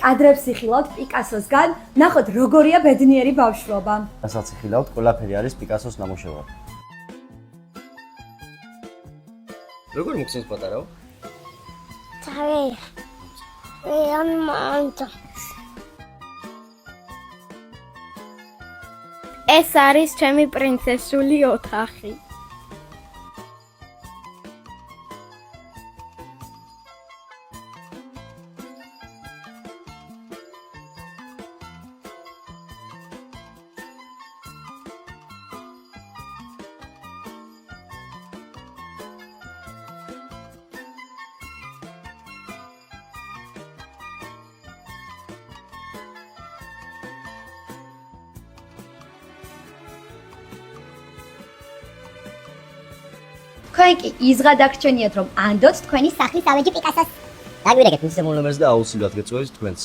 კადრებს იხილავთ პიკასოსგან, ნახოთ როგორია ბედნიერი ბავშვობა. რასაც იხილავთ, ყველაფერი არის პიკასოს ნამუშევარი. როგორ მოგცემს პატარაო? ეს არის ჩემი პრინცესული ოთახი. თქვენ კი იზღა დაგრჩენიათ რომ ანდოთ თქვენი სახლის ავეჯი პიკასოს. დაგვირეკეთ მის სემულ ნომერს და აუცილებლად გეწვევით თქვენც.